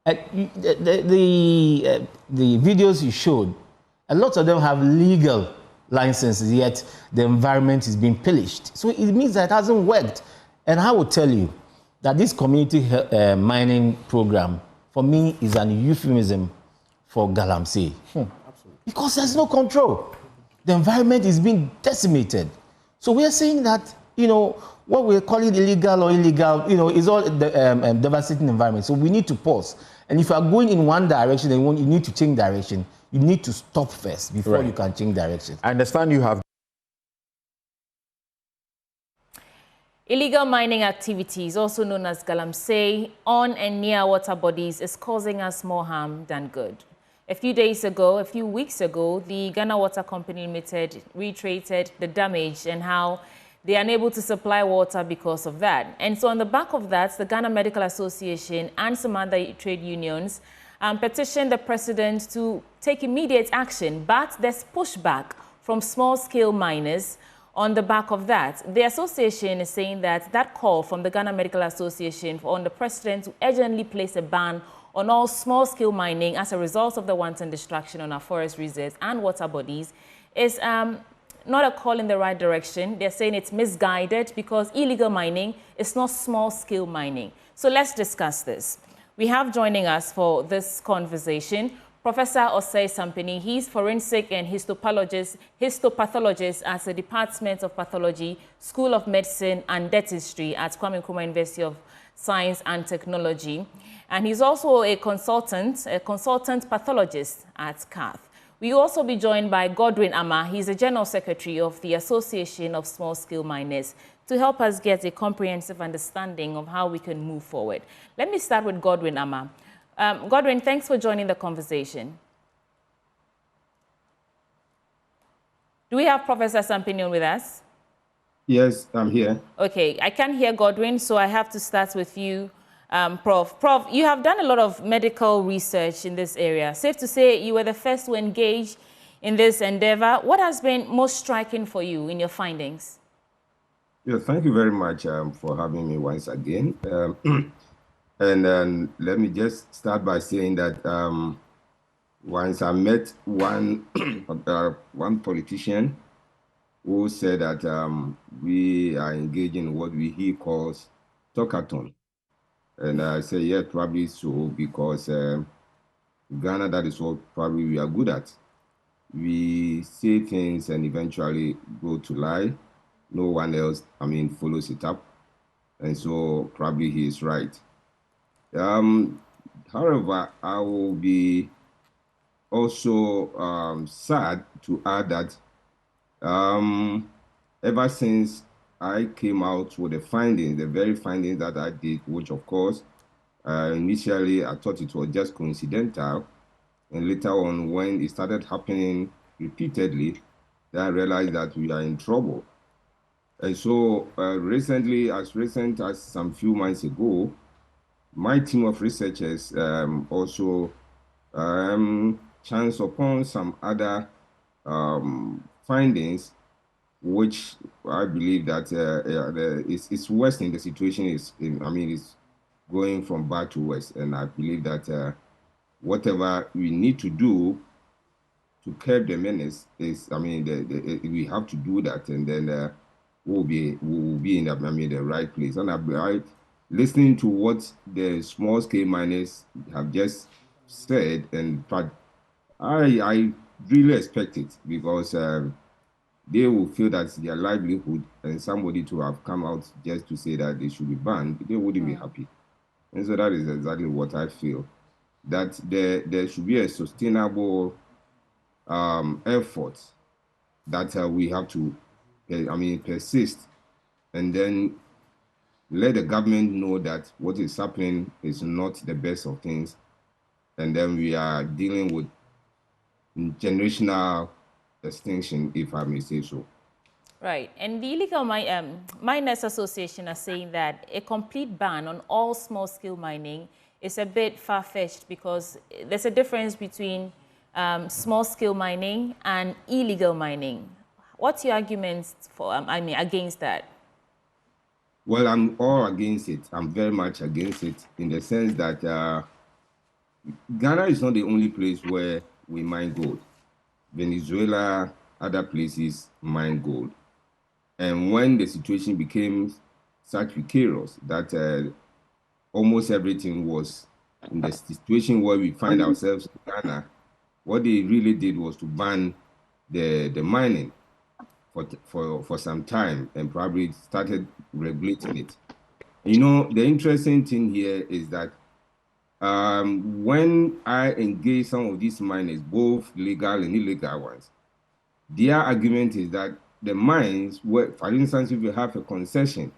The videos you showed, a lot of them have legal licenses, yet the environment is being pillaged. So it means that it hasn't worked. And I will tell you that this community mining program, for me, is an euphemism for Galamsey. Because there's no control. The environment is being decimated. So we are saying that, what we're calling illegal or illegal, is all the devastating environment. So we need to pause. And if you are going in one direction, then you need to change direction. You need to stop first before you can change direction. I understand you have. Illegal mining activities, also known as Galamsey, on and near water bodies, is causing us more harm than good. A few weeks ago, the Ghana Water Company Limited reiterated the damage and how they are unable to supply water because of that. And so on the back of that, the Ghana Medical Association and some other trade unions petitioned the president to take immediate action, but there's pushback from small-scale miners on the back of that. The association is saying that call from the Ghana Medical Association on the president to urgently place a ban on all small-scale mining as a result of the wanton destruction on our forest reserves and water bodies is not a call in the right direction. They're saying it's misguided because illegal mining is not small-scale mining. So let's discuss this. We have joining us for this conversation Professor Osei Sampini. He's forensic and histopathologist at the Department of Pathology, School of Medicine and Dentistry at Kwame Nkrumah University of Science and Technology. And he's also a consultant pathologist at CATH. We will also be joined by Godwin Armah. He's the General Secretary of the Association of Small-Scale Miners, to help us get a comprehensive understanding of how we can move forward. Let me start with Godwin Armah. Godwin, thanks for joining the conversation. Do we have Professor Sampini with us? Yes, I'm here. Okay, I can't hear Godwin, so I have to start with you, Prof. Prof, you have done a lot of medical research in this area. Safe to say you were the first to engage in this endeavor. What has been most striking for you in your findings? Yeah, thank you very much for having me once again. And let me just start by saying that once I met one politician who said that we are engaging in what he calls talkathon. And I say, yeah, probably so, because Ghana, that is what probably we are good at. We say things and eventually go to lie. No one else, follows it up. And so probably he is right. However, I will be also sad to add that ever since I came out with the findings, the very findings that I did, which of course, initially I thought it was just coincidental. And later on, when it started happening repeatedly, then I realized that we are in trouble. And so recently, as recent as some few months ago, my team of researchers also chanced upon some other findings, which I believe that it's worsening. The situation is going from bad to worse. And I believe that whatever we need to do to curb the menace is, we have to do that, and then we'll be in the right place. And listening to what the small-scale miners have just said, and I really expect it, because they will feel that's their livelihood, and somebody to have come out just to say that they should be banned, they wouldn't be happy. And so that is exactly what I feel, that there should be a sustainable effort that we have to persist, and then let the government know that what is happening is not the best of things, and then we are dealing with generational extinction, if I may say so. Right, and the Illegal Miners Association are saying that a complete ban on all small-scale mining is a bit far-fetched, because there's a difference between small-scale mining and illegal mining. What's your arguments for, against that? Well, I'm all against it. I'm very much against it, in the sense that Ghana is not the only place where we mine gold. Venezuela, other places mine gold. And when the situation became such precarious that almost everything was in the situation where we find ourselves in Ghana, what they really did was to ban the mining for some time and probably started regulating it. You know, the interesting thing here is that when I engage some of these miners, both legal and illegal ones, their argument is that the mines, where, for instance, if you have a concession,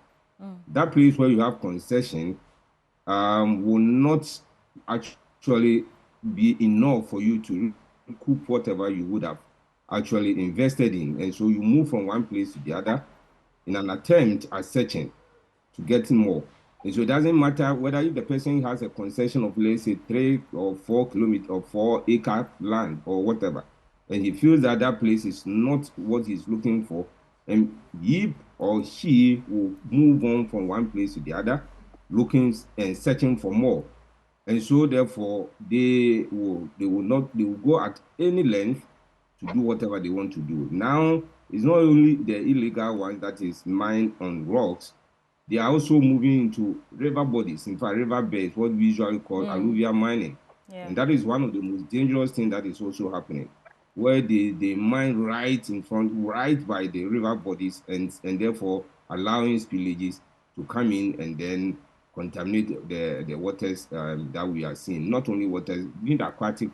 that place where you have concession will not actually be enough for you to recoup whatever you would have actually invested in. And so you move from one place to the other in an attempt at searching to get more. And so it doesn't matter whether if the person has a concession of, let's say, 3 or 4 kilometer or 4 acre land or whatever, and he feels that that place is not what he's looking for, and he or she will move on from one place to the other, looking and searching for more. And so therefore they will go at any length to do whatever they want to do. Now it's not only the illegal ones that is mined on rocks, they are also moving into river bodies, in fact river beds, what we usually call alluvial mining. And that is one of the most dangerous things that is also happening, where they mine right in front, right by the river bodies, and therefore allowing spillages to come in and then contaminate the waters that we are seeing. Not only waters, the aquatic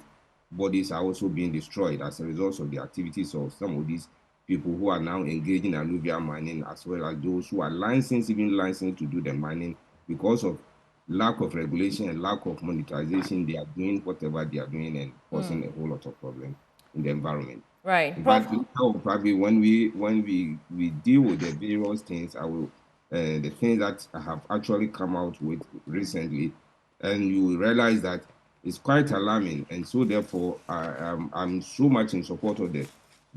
bodies are also being destroyed as a result of the activities of some of these people who are now engaging in alluvial mining, as well as those who are licensed to do the mining. Because of lack of regulation and lack of monetization, they are doing whatever they are doing and causing a whole lot of problems in the environment. Right. Probably when we deal with the various things, I will the things that I have actually come out with recently, and you will realize that it's quite alarming. And so therefore, I'm so much in support of the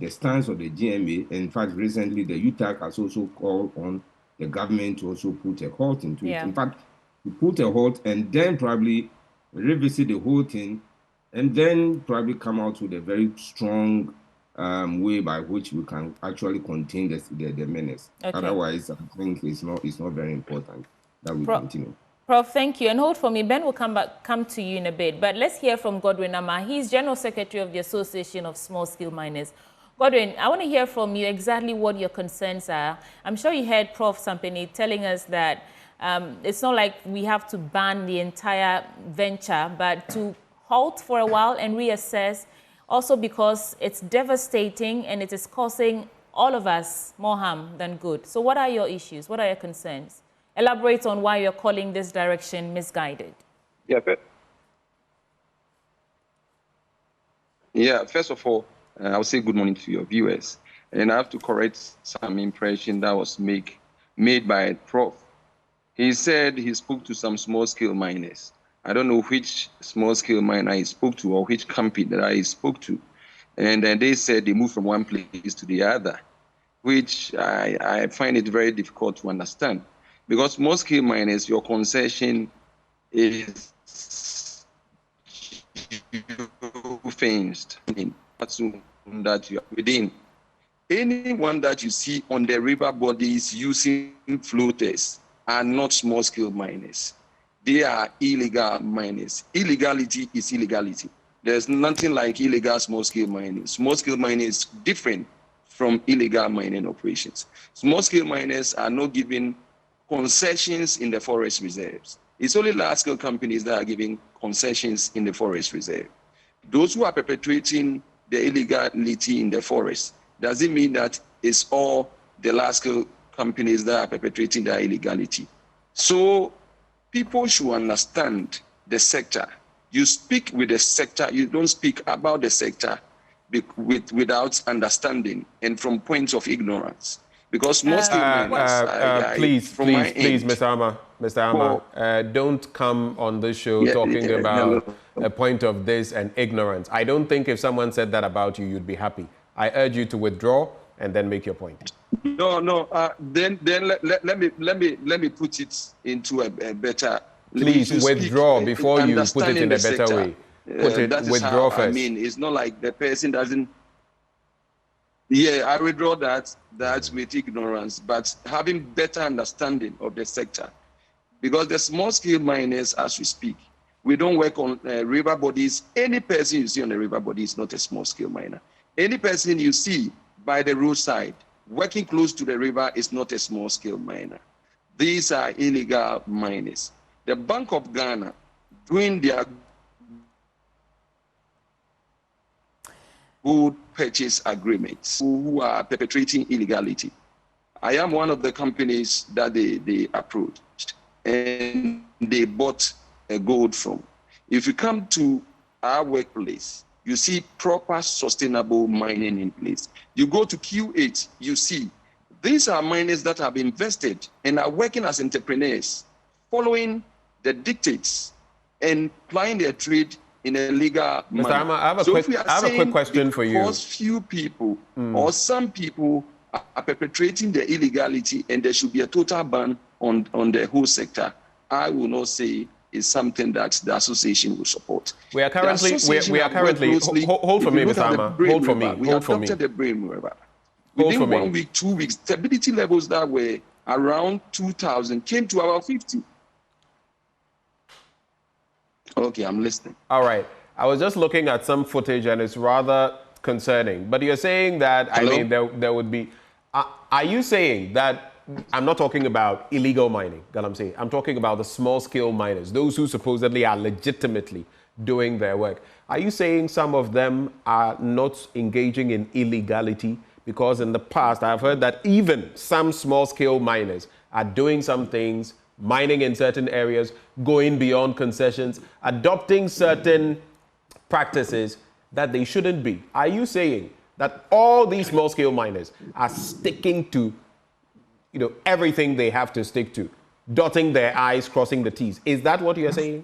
stance of the GMA. In fact, recently the UTAC has also called on the government to also put a halt into it. In fact, to put a halt and then probably revisit the whole thing, and then probably come out with a very strong way by which we can actually contain the menace. Okay. Otherwise, I think it's not very important that we continue. Prof, thank you. And hold for me. Ben will come to you in a bit. But let's hear from Godwin Armah. He's General Secretary of the Association of Small-Scale Miners. Godwin, I want to hear from you exactly what your concerns are. I'm sure you heard Prof Sampeni telling us that it's not like we have to ban the entire venture, but to halt for a while and reassess, also because it's devastating and it is causing all of us more harm than good. So what are your issues? What are your concerns? Elaborate on why you're calling this direction misguided. First of all, I'll say good morning to your viewers. And I have to correct some impression that was made by Prof. He said he spoke to some small-scale miners. I don't know which small-scale miner he spoke to or which company that I spoke to. And then they said they moved from one place to the other, which I find it very difficult to understand. Because small-scale miners, your concession is fenced in that you are within. Anyone that you see on the river bodies using floaters are not small-scale miners. They are illegal miners. Illegality is illegality. There's nothing like illegal small-scale mining. Small-scale mining is different from illegal mining operations. Small-scale miners are not given concessions in the forest reserves. It's only large-scale companies that are giving concessions in the forest reserve. Those who are perpetrating the illegality in the forest, does it mean that it's all the large-scale companies that are perpetrating the illegality? So people should understand the sector. You speak with the sector, you don't speak about the sector without understanding and from points of ignorance. Because most please, Mr. Armah, don't come on this show talking about a point of this and ignorance. I don't think if someone said that about you, you'd be happy. I urge you to withdraw and then make your point. No. Then let me put it into a better. Please withdraw before you put it in a better way. put it that is withdraw how, first. I mean, it's not like the person doesn't. Yeah, I withdraw that with ignorance, but having better understanding of the sector. Because the small-scale miners, as we speak, we don't work on river bodies. Any person you see on the river body is not a small-scale miner. Any person you see by the roadside working close to the river is not a small-scale miner. These are illegal miners. The Bank of Ghana, doing their gold purchase agreements, who are perpetrating illegality. I am one of the companies that they approached, and they bought a gold from. If you come to our workplace, you see proper sustainable mining in place. You go to Q8, you see these are miners that have invested and are working as entrepreneurs, following the dictates and plying their trade in a legal manner. Mr. Armah, I have a quick question for you. Because few people or some people are perpetrating the illegality and there should be a total ban on the whole sector, I will not say is something that the association will support. We are currently hold for me, Mr. Armah. Hold for me. Hold for me. The brain river. Within 1 week, 2 weeks, stability levels that were around 2,000 came to about 50. Okay, I'm listening. All right. I was just looking at some footage and it's rather concerning. But you're saying that, Hello? I mean, there would be... are you saying that... I'm not talking about illegal mining, Galamsey. I'm talking about the small-scale miners, those who supposedly are legitimately doing their work. Are you saying some of them are not engaging in illegality? Because in the past, I've heard that even some small-scale miners are doing some things, mining in certain areas, going beyond concessions, adopting certain practices that they shouldn't be. Are you saying that all these small-scale miners are sticking to, everything they have to stick to, dotting their I's, crossing the T's? Is that what you're saying?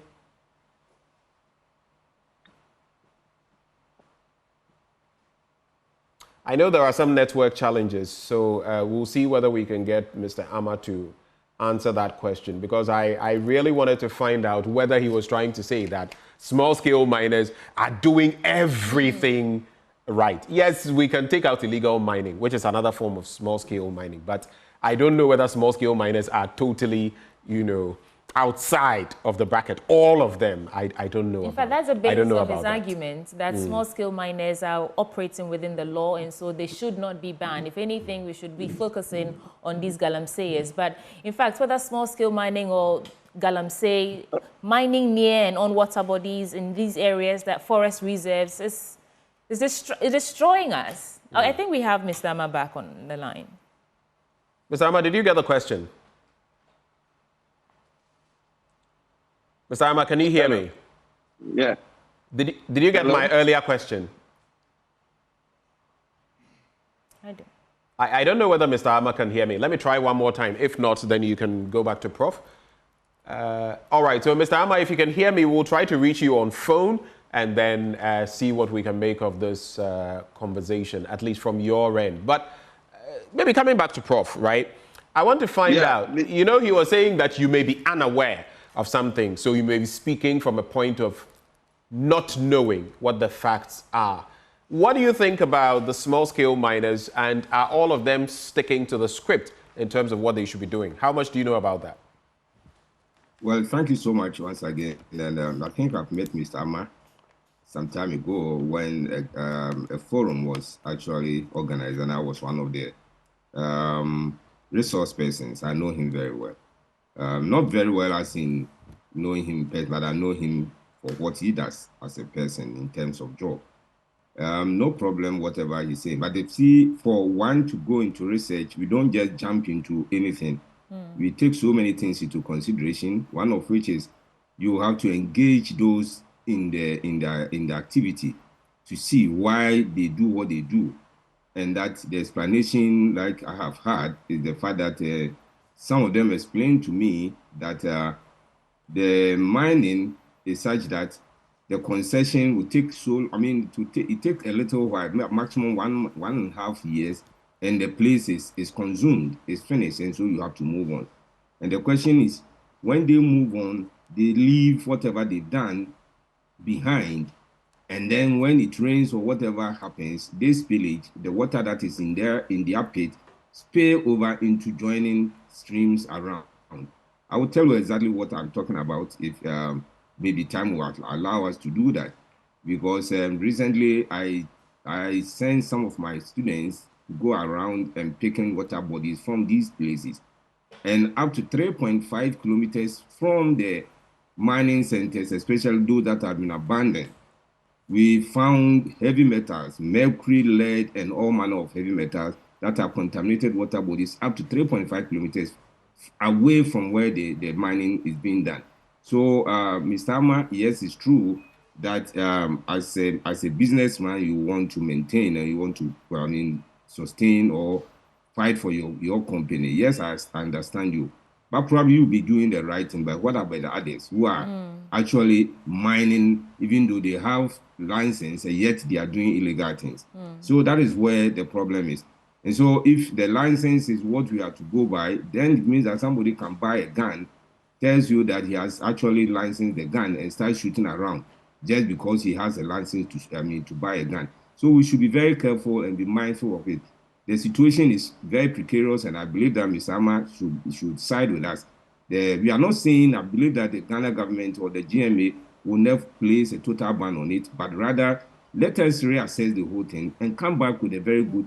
I know there are some network challenges, so we'll see whether we can get Mr. Armah to answer that question, because I really wanted to find out whether he was trying to say that small-scale miners are doing everything right. Yes, we can take out illegal mining, which is another form of small-scale mining, but I don't know whether small-scale miners are totally, outside of the bracket. All of them, I don't know. In fact, that's a basis of his argument, that small-scale miners are operating within the law, and so they should not be banned. If anything, we should be focusing on these galamseyers. But in fact, whether small-scale mining or galamsey, mining near and on water bodies in these areas, that forest reserves, is destroying us. I think we have Mr. Armah back on the line. Mr. Armah, did you get the question? Mr. Armah, can you hear me? Yeah. Did you get my earlier question? I do. I don't know whether Mr. Armah can hear me. Let me try one more time. If not, then you can go back to Prof. All right, so Mr. Armah, if you can hear me, we'll try to reach you on phone and then see what we can make of this conversation, at least from your end. But maybe coming back to Prof, right? I want to find out, he was saying that you may be unaware of something, so you may be speaking from a point of not knowing what the facts are. What do you think about the small-scale miners, and are all of them sticking to the script in terms of what they should be doing? How much do you know about that? Well, thank you so much once again. And I think I've met Mr. Armah some time ago when a forum was actually organized, and I was one of the resource persons. I know him very well. Not very well as in knowing him, but I know him for what he does as a person in terms of job. No problem, whatever he's saying. But for one to go into research, we don't just jump into anything. We take so many things into consideration, one of which is you have to engage those in the activity to see why they do what they do. And that the explanation, like I have had, is the fact that some of them explained to me that the mining is such that the concession will take it takes a little while, maximum one and a half years, and the place is consumed, is finished, and so you have to move on. And the question is, when they move on, they leave whatever they've done behind. And then when it rains or whatever happens, this spillage, the water that is in their pit, spill over into joining streams around. I will tell you exactly what I'm talking about if maybe time will allow us to do that. Because recently I sent some of my students to go around and picking water bodies from these places. And up to 3.5 kilometers from the mining centers, especially those that have been abandoned, we found heavy metals, mercury, lead, and all manner of heavy metals that are contaminated water bodies up to 3.5 kilometers away from where the mining is being done. So, Mr. Armah, yes, it's true that as a businessman, you want to maintain and you want to, sustain or fight for your company. Yes, I understand you. But probably you'll be doing the right thing. But what about the others who are actually mining, even though they have license, and yet they are doing illegal things? So that is where the problem is. And so if the license is what we have to go by, then it means that somebody can buy a gun, tells you that he has actually licensed the gun and starts shooting around just because he has a license to buy a gun. So we should be very careful and be mindful of it. The situation is very precarious, and I believe that Mr. Armah should side with us. We are not saying, I believe that the Ghana government or the GMA will never place a total ban on it, but rather let us reassess the whole thing and come back with a very good,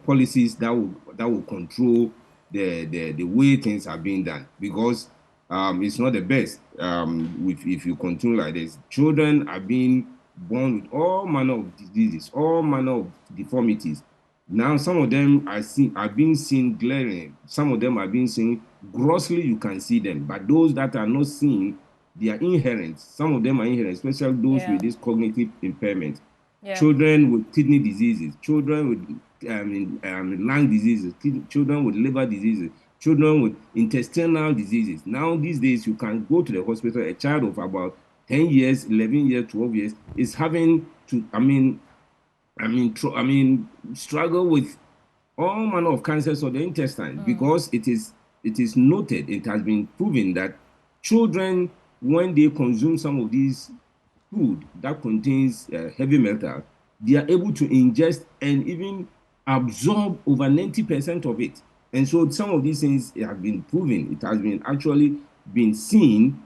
policies that will control the way things are being done, because it's not the best. If you continue like this, children are being born with all manner of diseases, all manner of deformities. Now, some of them are being seen glaring. Some of them are being seen grossly. You can see them, but those that are not seen, they are inherent. Some of them are inherent, especially those with this cognitive impairment. Children with kidney diseases, children with lung diseases, children with liver diseases, children with intestinal diseases. Now, these days, you can go to the hospital. A child of about 10 years, 11 years, 12 years is having to, struggle with all manner of cancers of the intestine, because it is noted, it has been proven that children, when they consume some of these food that contains heavy metal, they are able to ingest and even absorb over 90% of it. And so some of these things have been proven. It has been actually been seen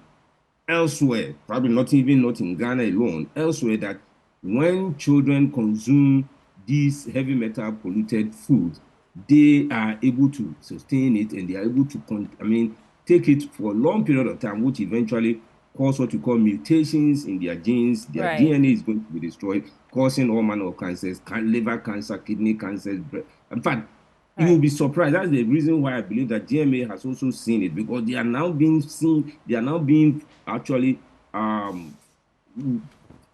elsewhere, probably not in Ghana alone, elsewhere, that when children consume these heavy metal polluted foods, they are able to sustain it, and they are able to take it for a long period of time, which eventually cause what we call mutations in their genes. Their DNA is going to be destroyed, causing all manner of cancers, liver cancer, kidney cancers. In fact, you will be surprised. That's the reason why I believe that GMA has also seen it, because they are now being seen, they are now being actually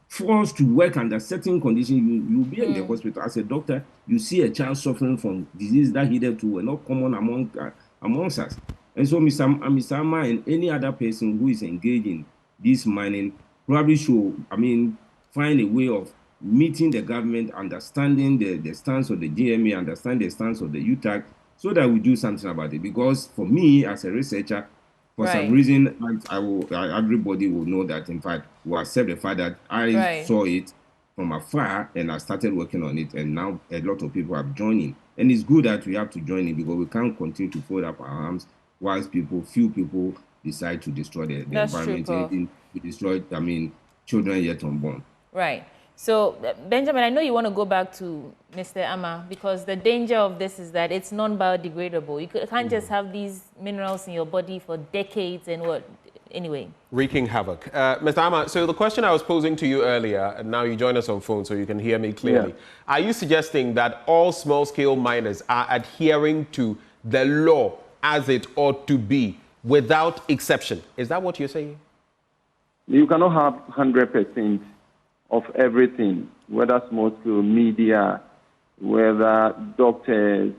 forced to work under certain conditions. You'll be in the hospital as a doctor, you see a child suffering from disease that hitherto were not common amongst us. And so Mr. Armah and any other person who is engaged in this mining probably should, find a way of meeting the government, understanding the stance of the GMA, understand the stance of the UTAC, so that we do something about it. Because for me, as a researcher, for some reason, everybody will know that, in fact, we accept the fact that I saw it from afar and I started working on it, and now a lot of people have joined in. And it's good that we have to join in, because we can't continue to fold up our arms whilst few people decide to destroy the environment, and to destroy, children yet unborn. Right. So, Benjamin, I know you want to go back to Mr. Armah, because the danger of this is that it's non-biodegradable. You can't just have these minerals in your body for decades and anyway. Wreaking havoc. Mr. Armah, so the question I was posing to you earlier, and now you join us on phone so you can hear me clearly. Are you suggesting that all small-scale miners are adhering to the law as it ought to be, without exception? Is that what you're saying? You cannot have 100% of everything, whether small-scale media, whether doctors,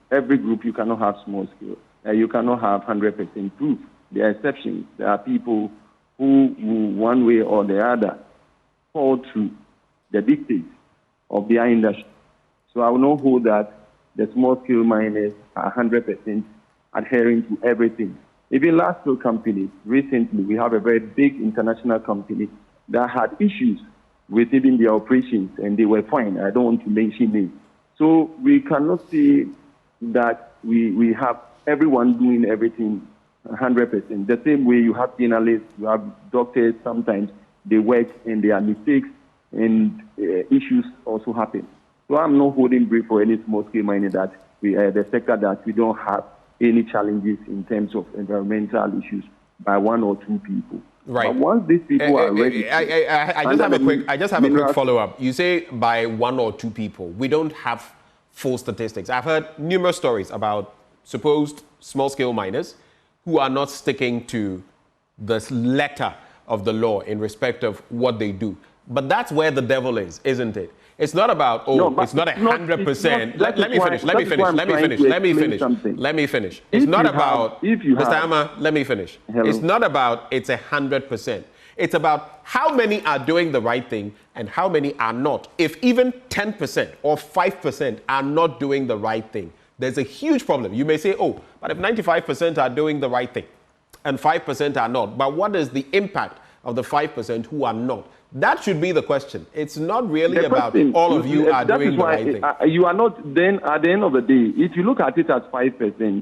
every group. You cannot have small-scale. You cannot have 100% proof. There are exceptions. There are people who, one way or the other, fall to the dictates of their industry. So I will not hold that the small-scale miners are 100% adhering to everything. Even large-scale companies, recently we have a very big international company that had issues with even their operations, and they were fine. I don't want to mention names. So we cannot say that we have everyone doing everything 100%. The same way you have journalists, you have doctors, sometimes they work and there are mistakes and issues also happen. So I'm not holding brief for any small-scale mining that the sector that we don't have any challenges in terms of environmental issues by one or two people. Right. But once these people are ready, I just have a quick follow-up. You say by one or two people. We don't have full statistics. I've heard numerous stories about supposed small-scale miners who are not sticking to the letter of the law in respect of what they do. But that's where the devil is, isn't it? It's not about, it's not 100%. Let me finish. It's not about, Mr. Armah, let me finish. Hello. It's not about it's 100%. It's about how many are doing the right thing and how many are not. If even 10% or 5% are not doing the right thing, there's a huge problem. You may say, but if 95% are doing the right thing and 5% are not, but what is the impact of the 5% who are not? That should be the question. It's not really about all of you are doing the right thing. You are not, then at the end of the day, if you look at it as 5%,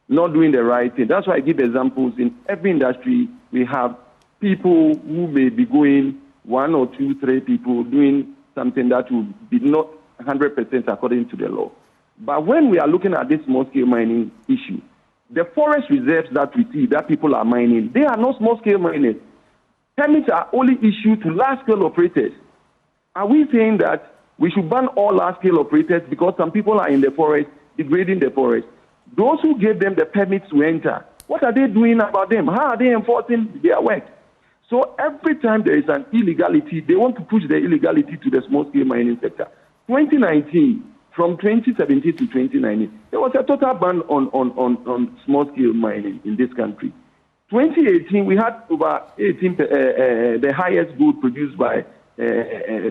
not doing the right thing, that's why I give examples. In every industry, we have people who may be going 1 or 2, 3 people doing something that will be not 100% according to the law. But when we are looking at this small-scale mining issue, the forest reserves that we see that people are mining, they are not small-scale miners. Permits are only issued to large-scale operators. Are we saying that we should ban all large-scale operators because some people are in the forest, degrading the forest? Those who gave them the permits to enter, what are they doing about them? How are they enforcing their work? So every time there is an illegality, they want to push the illegality to the small-scale mining sector. 2019, from 2017 to 2019, there was a total ban on small-scale mining in this country. 2018, we had over 18, the highest gold produced by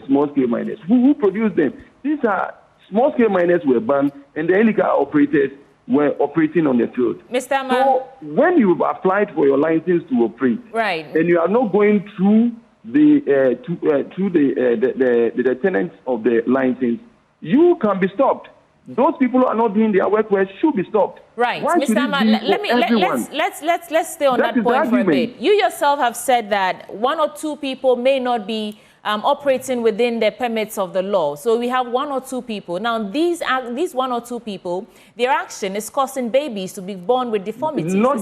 small-scale miners. Who produced them? These are small-scale miners were banned, and the illegal operators were operating on the field. Mr. Armah. So when you've applied for your license to operate, right, and you are not going through the tenants of the license, you can be stopped. Those people who are not doing their work well should be stopped. Right, Mr. Armah, let's stay on that point for a bit. You yourself have said that 1 or 2 people may not be operating within the permits of the law. So we have 1 or 2 people. Now, these 1 or 2 people, their action is causing babies to be born with deformities. No.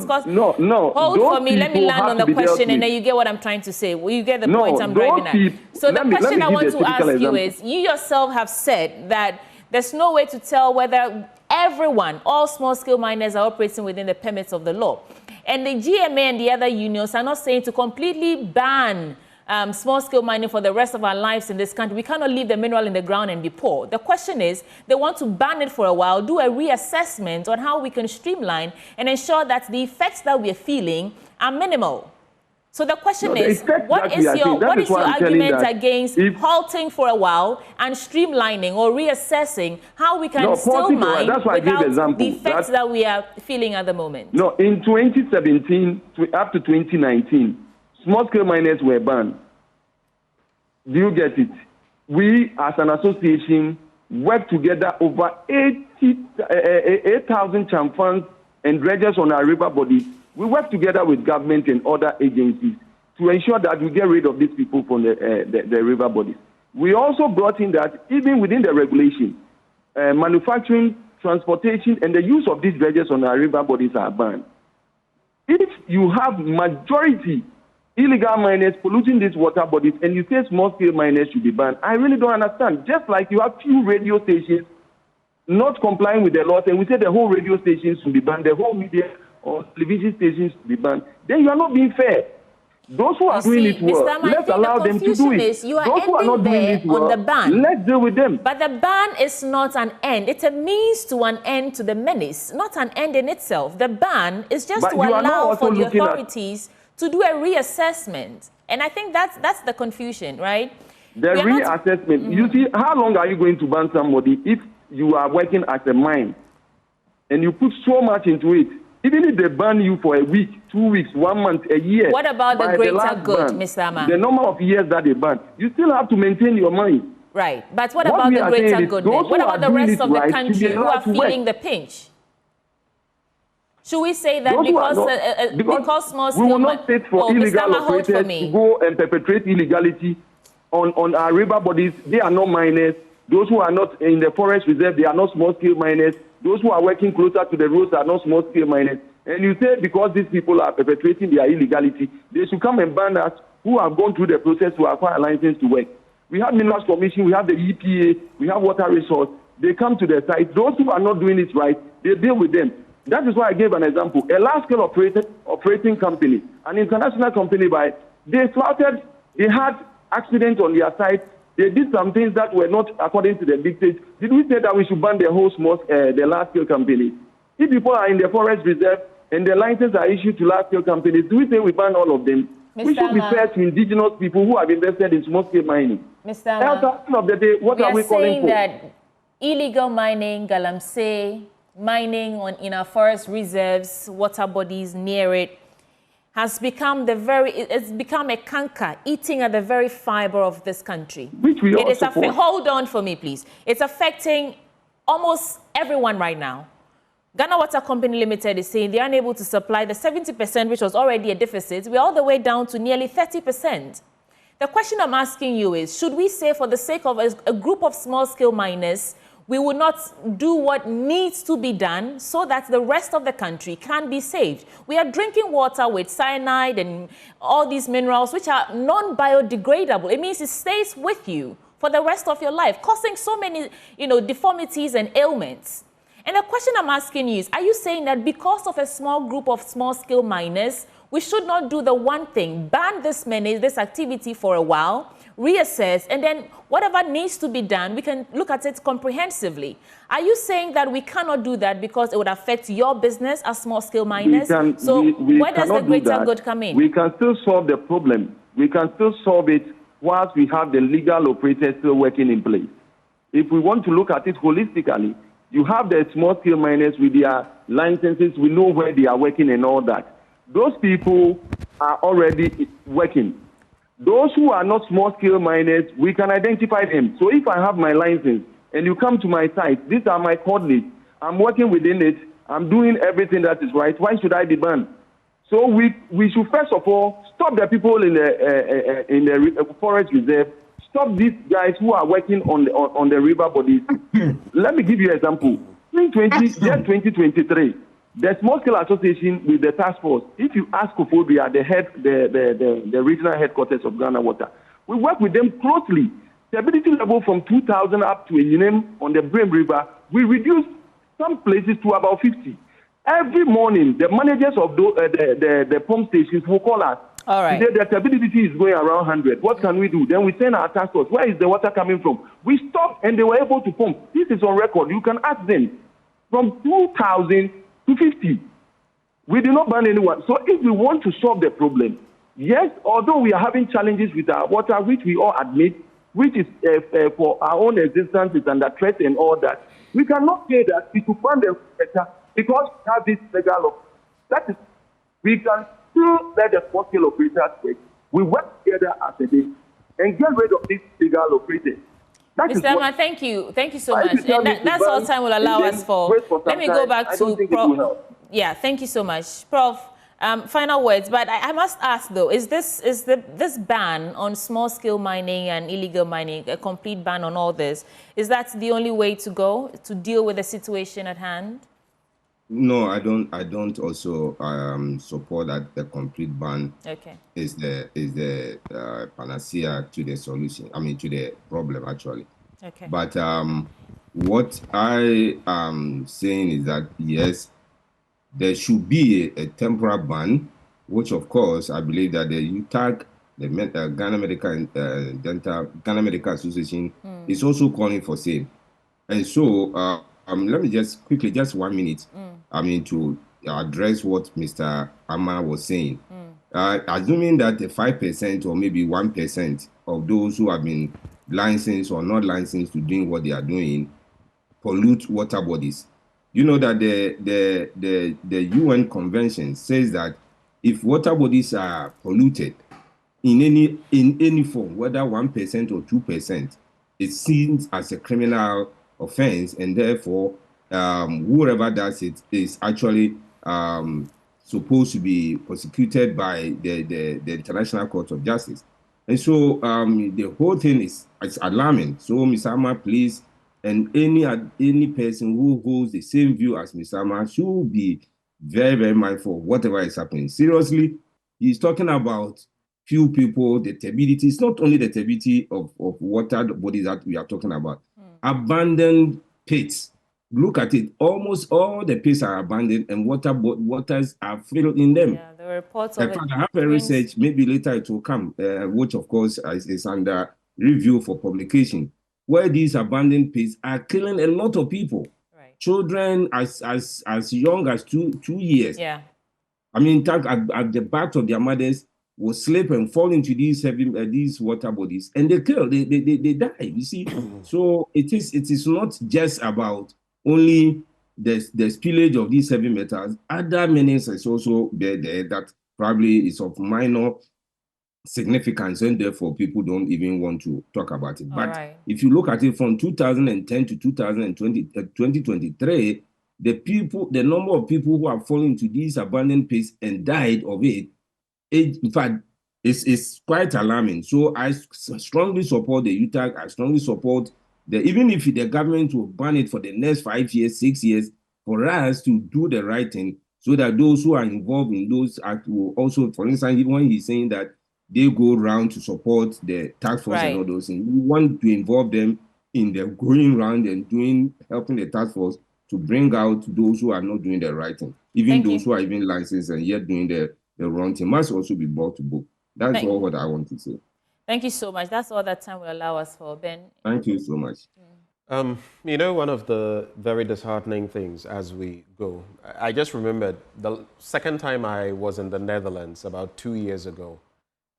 Hold for me. Let me land on the question, and then you get what I'm trying to say. Well, you get the point I'm driving at. So the question I want to ask you is, you yourself have said that there's no way to tell whether all small-scale miners are operating within the permits of the law. And the GMA and the other unions are not saying to completely ban small-scale mining for the rest of our lives in this country. We cannot leave the mineral in the ground and be poor. The question is, they want to ban it for a while, do a reassessment on how we can streamline and ensure that the effects that we're feeling are minimal. So the question is, what is your argument against halting for a while and streamlining or reassessing how we can still mine without the effects that we are feeling at the moment? No, in 2017 up to 2019, small-scale miners were banned. Do you get it? We, as an association, worked together over 8,000 chamfans and dredgers on our river bodies. We work together with government and other agencies to ensure that we get rid of these people from the river bodies. We also brought in that even within the regulation, manufacturing, transportation, and the use of these dredgers on our river bodies are banned. If you have majority illegal miners polluting these water bodies and you say small-scale miners should be banned, I really don't understand. Just like you have few radio stations not complying with the laws and we say the whole radio stations should be banned, the whole media or television stations to be banned, then you are not being fair. Those who are doing it well, let's allow them to do it. You are Those who are not doing it well, on the ban. Let's deal with them. But the ban is not an end. It's a means to an end to the menace, not an end in itself. The ban is just to allow for the authorities to do a reassessment. And I think that's the confusion, right? The reassessment. You see, how long are you going to ban somebody if you are working at a mine and you put so much into it Even if they ban you for a week, 2 weeks, 1 month, a year. What about the greater good, Mr. Armah? The number of years that they ban, you still have to maintain your money. Right. But what about the greater good then? What about the rest of the country who are feeling the pinch? Should we say that because small scale... We will not sit for illegal operators to go and perpetrate illegality on our river bodies. They are not miners. Those who are not in the forest reserve, they are not small-scale miners. Those who are working closer to the roads are not small-scale miners. And you say because these people are perpetrating their illegality, they should come and ban us who have gone through the process to acquire a license to work. We have Minerals Commission, we have the EPA, we have Water Resource. They come to the site. Those who are not doing it right, they deal with them. That is why I gave an example. A large-scale operating company, an international company, they flouted, they had accidents on their site. They did some things that were not according to the dictates. Did we say that we should ban the whole the large-scale company? If people are in the forest reserve and the licenses are issued to large-scale companies, do we say we ban all of them? Mr. We should be fair to indigenous people who have invested in small-scale mining. Mr. Armah, at the end of the day, what are we calling for? We are saying that illegal mining, Galamsey, mining in our forest reserves, water bodies near it, has become it's become a canker eating at the very fiber of this country. Which we all support. Hold on for me, please. It's affecting almost everyone right now. Ghana Water Company Limited is saying they're unable to supply the 70%, which was already a deficit. We're all the way down to nearly 30%. The question I'm asking you is, should we say for the sake of a group of small-scale miners, we will not do what needs to be done so that the rest of the country can be saved? We are drinking water with cyanide and all these minerals which are non-biodegradable. It means it stays with you for the rest of your life, causing so many, deformities and ailments. And the question I'm asking you is, are you saying that because of a small group of small-scale miners, we should not do the one thing, ban this activity for a while, reassess, and then whatever needs to be done, we can look at it comprehensively? Are you saying that we cannot do that because it would affect your business as small-scale miners? Where does the greater good come in? We can still solve the problem. We can still solve it whilst we have the legal operators still working in place. If we want to look at it holistically, you have the small-scale miners with their licenses. We know where they are working and all that. Those people are already working. Those who are not small-scale miners, we can identify them. So if I have my license and you come to my site, these are my coordinates. I'm working within it. I'm doing everything that is right. Why should I be banned? So we should first of all stop the people in the forest reserve. Stop these guys who are working on the river bodies. Let me give you an example. In 2023, the Small Scale Association with the task force, if you ask Akufo-Addo, the regional headquarters of Ghana Water, we work with them closely. Stability level from 2,000 up to a unit on the Brim River, we reduced some places to about 50. Every morning, the managers of the pump stations will call us. All right. Today, the stability is going around 100. What can we do? Then we send our task force. Where is the water coming from? We stopped and they were able to pump. This is on record. You can ask them. From 2,000 to 50. We did not ban anyone. So if we want to solve the problem, yes, although we are having challenges with our water, which we all admit, which is for our own existence is under threat and all that, we cannot say that we should ban the water because we have this legal law. That is, we can still let the small-scale operators work. We work together as a team and get rid of these legal operators. Mr. Armah, thank you. Thank you so much. And that's all time will allow us for. Let me go back to Prof. Yeah, thank you so much. Prof, final words, but I must ask though, is this ban on small-scale mining and illegal mining, a complete ban on all this, is that the only way to go to deal with the situation at hand? No, I don't also support that the complete ban is the panacea to the solution. I mean, to the problem actually. Okay. But what I am saying is that yes, there should be a temporary ban, which of course I believe that the UTAG, the Ghana Medical Association, is also calling for same. And so let me just quickly, just 1 minute. I mean, to address what Mr. Armah was saying. Assuming that 5% or maybe 1% of those who have been licensed or not licensed to doing what they are doing pollute water bodies. You know that the UN Convention says that if water bodies are polluted in any form, whether 1% or 2%, it's seen as a criminal offense, and therefore whoever does it is actually supposed to be prosecuted by the International Court of Justice. And so the whole thing is alarming. So, Mr. Armah, please, and any person who holds the same view as Mr. Armah should be very, very mindful of whatever is happening. Seriously, he's talking about few people, the turbidity. It's not only the turbidity of water bodies that we are talking about. Abandoned pits. Look at it. Almost all the pits are abandoned and waters are filled in them. Yeah, there were reports of I have a research, maybe later it will come, which of course is under review for publication, where these abandoned pits are killing a lot of people. Right. Children as young as two years. Yeah. I mean, at the back of their mothers will slip and fall into these water bodies, and they kill, they die. You see, so it is not just about only the spillage of these heavy metals. Other menace is also there that probably is of minor significance, and therefore people don't even want to talk about it. But if you look at it from 2010 to 2023, the number of people who have fallen into these abandoned pits and died of it, in fact, it's quite alarming. So I strongly support the UTAG. I strongly support even if the government will ban it for the next 5 years, 6 years, for us to do the right thing, so that those who are involved in those acts will also, for instance, when he's saying that they go around to support the task force and all those things, we want to involve them in the going around and helping the task force to bring out those who are not doing the right thing. Even those who are even licensed and yet doing the wrong thing must also be brought to book. That's all what I want to say. Thank you so much. That's all that time will allow us for, Ben. Thank you so much. You know, one of the very disheartening things as we go, I just remembered the second time I was in the Netherlands about 2 years ago.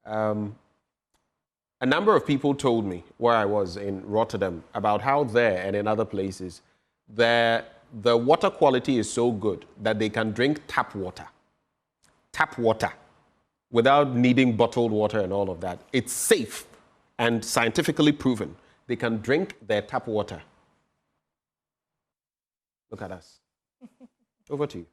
A number of people told me where I was in Rotterdam about how there and in other places the water quality is so good that they can drink tap water without needing bottled water and all of that. It's safe and scientifically proven. They can drink their tap water. Look at us. Over to you.